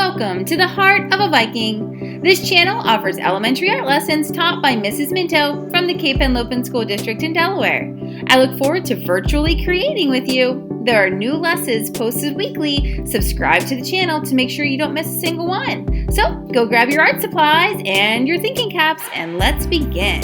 Welcome to the Heart of a Viking. This channel offers elementary art lessons taught by Mrs. Minto from the Cape Henlopen School District in Delaware. I look forward to virtually creating with you. There are new lessons posted weekly. Subscribe to the channel to make sure you don't miss a single one. So go grab your art supplies and your thinking caps and let's begin.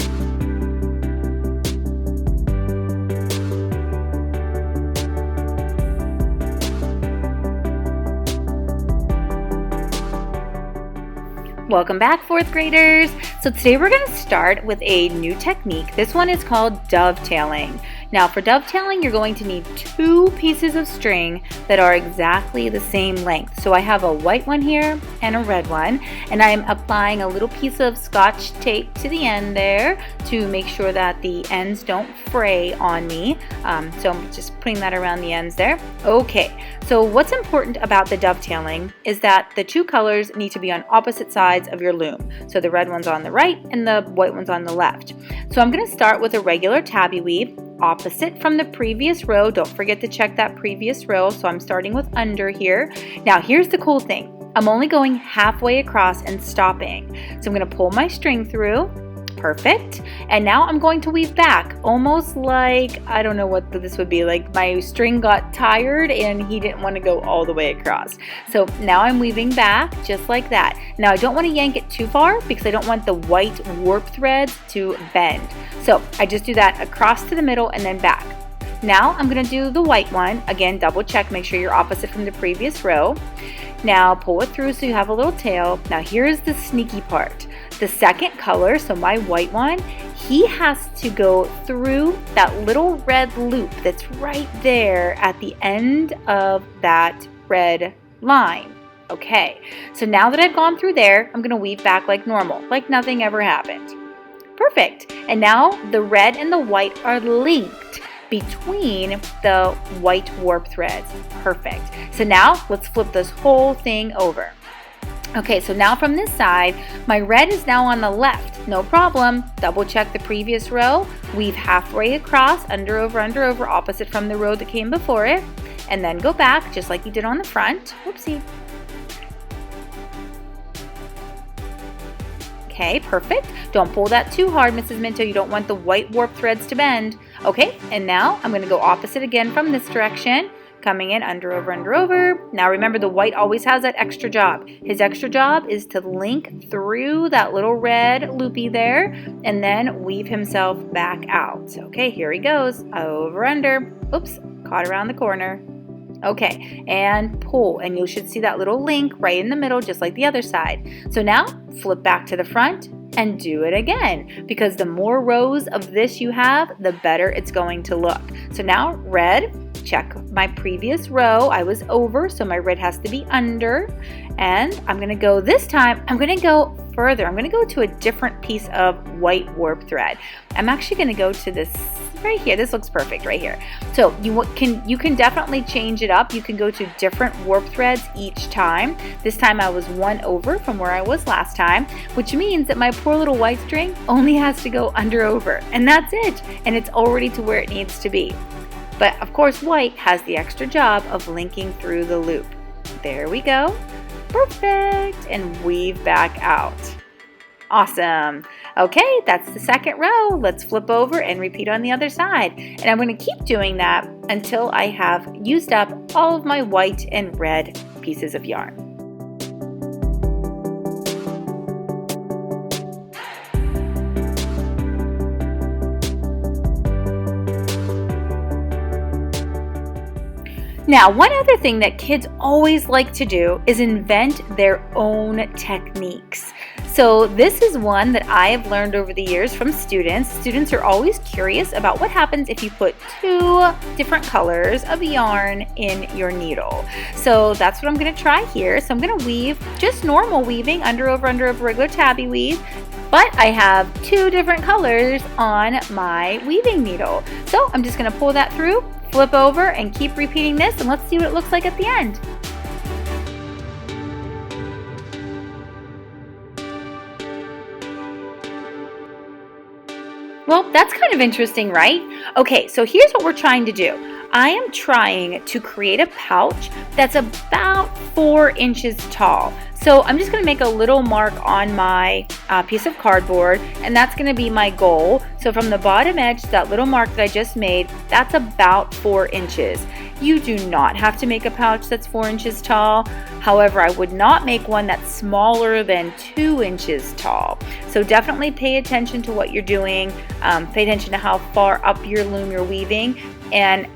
Welcome back, fourth graders. So today we're going to start with a new technique. This one is called dovetailing. Now for dovetailing, you're going to need two pieces of string that are exactly the same length. So I have a white one here and a red one, and I'm applying a little piece of Scotch tape to the end there to make sure that the ends don't fray on me. So I'm just putting that around the ends there. Okay, so what's important about the dovetailing is that the two colors need to be on opposite sides of your loom. So the red one's on the right and the white one's on the left. So I'm going to start with a regular tabby weave opposite from the previous row. Don't forget to check that previous row. So I'm starting with under here. Now here's the cool thing. I'm only going halfway across and stopping. So I'm going to pull my string through. Perfect. And now I'm going to weave back, almost like, I don't know what this would be, like my string got tired and he didn't want to go all the way across. So now I'm weaving back just like that. Now I don't want to yank it too far because I don't want the white warp threads to bend. So I just do that across to the middle and then back. Now I'm going to do the white one. Again, double check, make sure you're opposite from the previous row. Now pull it through so you have a little tail. Now here's the sneaky part. The second color, so my white one, he has to go through that little red loop that's right there at the end of that red line. Okay, so now that I've gone through there, I'm going to weave back like normal, like nothing ever happened. Perfect. And now the red and the white are linked between the white warp threads. Perfect. So now let's flip this whole thing over. Okay, so now from this side, my red is now on the left. No problem. Double check the previous row. Weave halfway across, under, over, opposite from the row that came before it. And then go back, just like you did on the front. Whoopsie. Okay, perfect. Don't pull that too hard, Mrs. Minto. You don't want the white warp threads to bend. Okay, and now I'm going to go opposite again from this direction. Coming in under, over. Now remember, the white always has that extra job. His extra job is to link through that little red loopy there and then weave himself back out. Okay, here he goes. Over, under. Oops, caught around the corner. Okay, and pull, and you should see that little link right in the middle, just like the other side. So now flip back to the front and do it again, because the more rows of this you have, the better it's going to look. So now red, check my previous row. I was over, so my red has to be under. And I'm going to go this time, I'm going to go further. I'm going to go to a different piece of white warp thread. I'm actually going to go to this right here. This looks perfect right here. So you can definitely change it up. You can go to different warp threads each time. This time I was one over from where I was last time, which means that my poor little white string only has to go under, over, and that's it. And it's already to where it needs to be. But of course, white has the extra job of linking through the loop. There we go. Perfect. And weave back out. Awesome. Okay, that's the second row. Let's flip over and repeat on the other side. And I'm going to keep doing that until I have used up all of my white and red pieces of yarn. Now, one other thing that kids always like to do is invent their own techniques. So this is one that I have learned over the years from students. Students are always curious about what happens if you put two different colors of yarn in your needle. So that's what I'm going to try here. So I'm going to weave just normal weaving, under, over, regular tabby weave. But I have two different colors on my weaving needle. So I'm just going to pull that through, flip over, and keep repeating this, and let's see what it looks like at the end. Well, that's kind of interesting, right? Okay, so here's what we're trying to do. I am trying to create a pouch that's about 4 inches tall. So I'm just gonna make a little mark on my piece of cardboard, and that's gonna be my goal. So from the bottom edge, that little mark that I just made, that's about 4 inches. You do not have to make a pouch that's 4 inches tall. However, I would not make one that's smaller than 2 inches tall. So definitely pay attention to what you're doing. Pay attention to how far up your loom you're weaving. And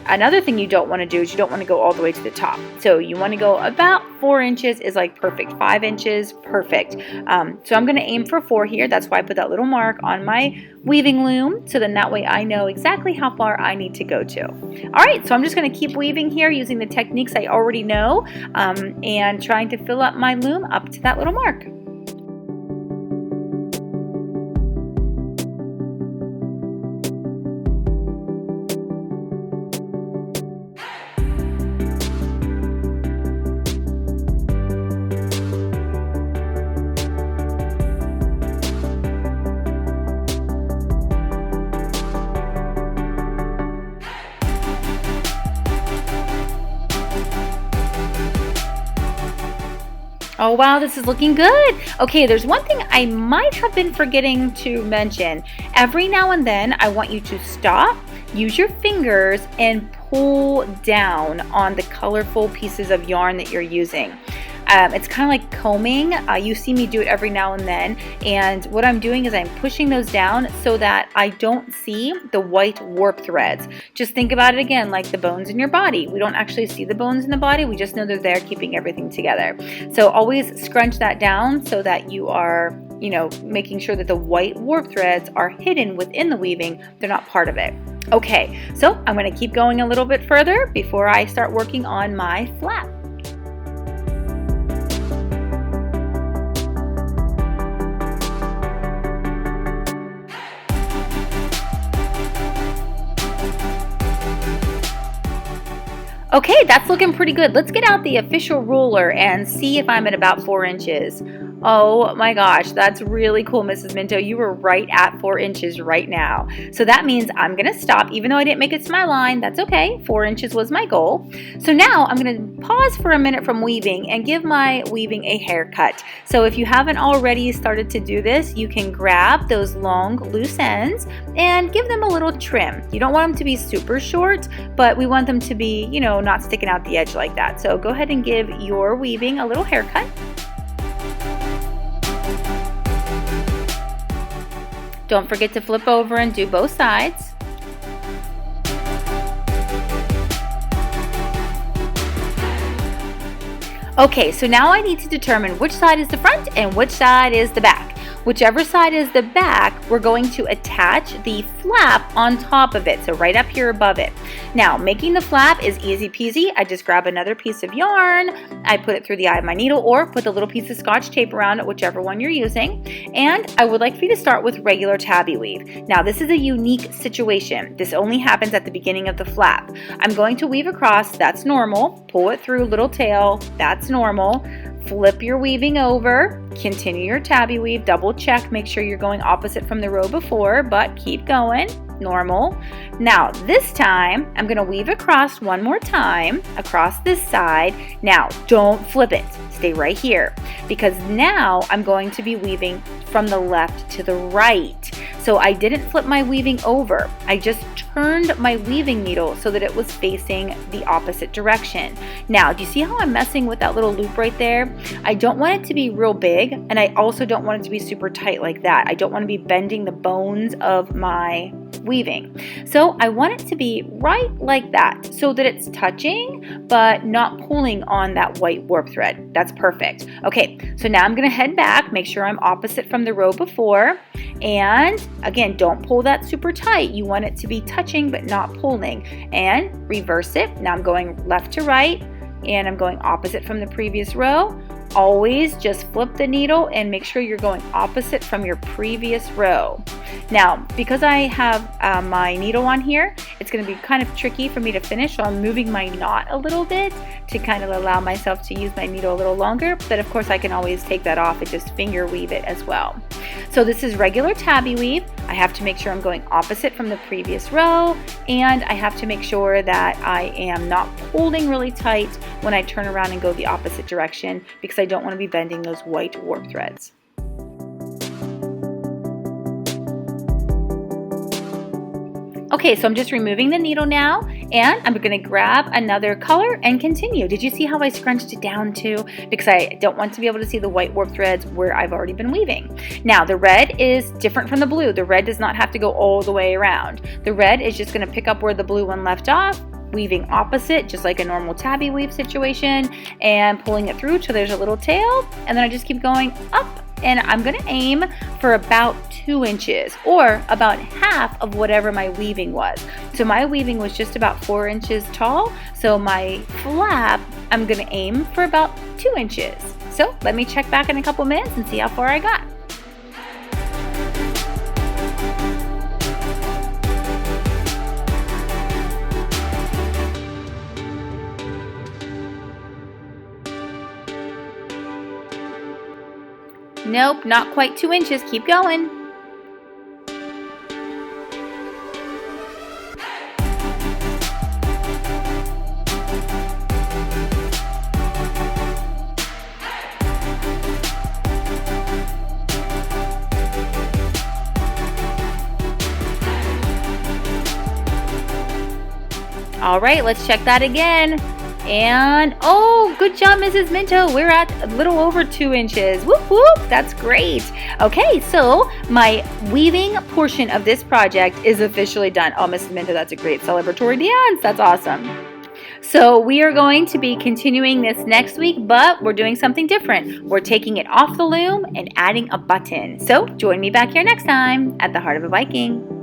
another thing you don't want to do is you don't want to go all the way to the top. So you want to go about 4 inches is like perfect. 5 inches, perfect. So I'm going to aim for 4 here. That's why I put that little mark on my weaving loom. So then that way I know exactly how far I need to go to. All right, so I'm just going to keep weaving here using the techniques I already know and trying to fill up my loom up to that little mark. Oh wow, this is looking good. Okay, there's one thing I might have been forgetting to mention. Every now and then, I want you to stop, use your fingers, and pull down on the colorful pieces of yarn that you're using. It's kind of like combing. You see me do it every now and then, and what I'm doing is I'm pushing those down so that I don't see the white warp threads. Just think about it again like the bones in your body. We don't actually see the bones in the body, we just know they're there keeping everything together. So always scrunch that down so that you are, making sure that the white warp threads are hidden within the weaving. They're not part of it. Okay, so I'm going to keep going a little bit further before I start working on my flap. Okay, that's looking pretty good. Let's get out the official ruler and see if I'm at about 4 inches. Oh my gosh, that's really cool, Mrs. Minto. You were right at 4 inches right now. So that means I'm gonna stop, even though I didn't make it to my line. That's okay, 4 inches was my goal. So now I'm gonna pause for a minute from weaving and give my weaving a haircut. So if you haven't already started to do this, you can grab those long loose ends and give them a little trim. You don't want them to be super short, but we want them to be, not sticking out the edge like that. So go ahead and give your weaving a little haircut. Don't forget to flip over and do both sides. Okay, so now I need to determine which side is the front and which side is the back. Whichever side is the back, we're going to attach the flap on top of it, so right up here above it. Now, making the flap is easy peasy. I just grab another piece of yarn, I put it through the eye of my needle, or put a little piece of Scotch tape around it, whichever one you're using. And I would like for you to start with regular tabby weave. Now, this is a unique situation. This only happens at the beginning of the flap. I'm going to weave across, that's normal. Pull it through, little tail, that's normal. Flip your weaving over, continue your tabby weave, double check, make sure you're going opposite from the row before, but keep going, normal. Now this time, I'm gonna weave across one more time, across this side. Now don't flip it, stay right here, because now I'm going to be weaving from the left to the right. So I didn't flip my weaving over, I just turned my weaving needle so that it was facing the opposite direction. Now, do you see how I'm messing with that little loop right there? I don't want it to be real big, and I also don't want it to be super tight like that. I don't want to be bending the bones of my weaving. So I want it to be right like that so that it's touching but not pulling on that white warp thread. That's perfect. Okay, so now I'm going to head back, make sure I'm opposite from the row before, and again, don't pull that super tight. You want it to be touching but not pulling, and reverse it. Now I'm going left to right, and I'm going opposite from the previous row. Always just flip the needle and make sure you're going opposite from your previous row. Now, because I have my needle on here, it's going to be kind of tricky for me to finish, so I'm moving my knot a little bit to kind of allow myself to use my needle a little longer, but of course I can always take that off and just finger weave it as well. So this is regular tabby weave. I have to make sure I'm going opposite from the previous row, and I have to make sure that I am not holding really tight when I turn around and go the opposite direction, because I don't want to be bending those white warp threads. Okay, so I'm just removing the needle now, and I'm going to grab another color and continue. Did you see how I scrunched it down too? Because I don't want to be able to see the white warp threads where I've already been weaving. Now, the red is different from the blue. The red does not have to go all the way around. The red is just going to pick up where the blue one left off, weaving opposite, just like a normal tabby weave situation, and pulling it through till there's a little tail, and then I just keep going up. And I'm going to aim for about 2 inches, or about half of whatever my weaving was. So my weaving was just about 4 inches tall, so my flap, I'm going to aim for about 2 inches. So let me check back in a couple minutes and see how far I got. Nope, not quite 2 inches. Keep going. All right, let's check that again. And, oh, good job, Mrs. Minto. We're at a little over 2 inches. Whoop, whoop. That's great. Okay, so my weaving portion of this project is officially done. Oh, Mrs. Minto, that's a great celebratory dance. That's awesome. So we are going to be continuing this next week, but we're doing something different. We're taking it off the loom and adding a button. So join me back here next time at the Heart of a Viking.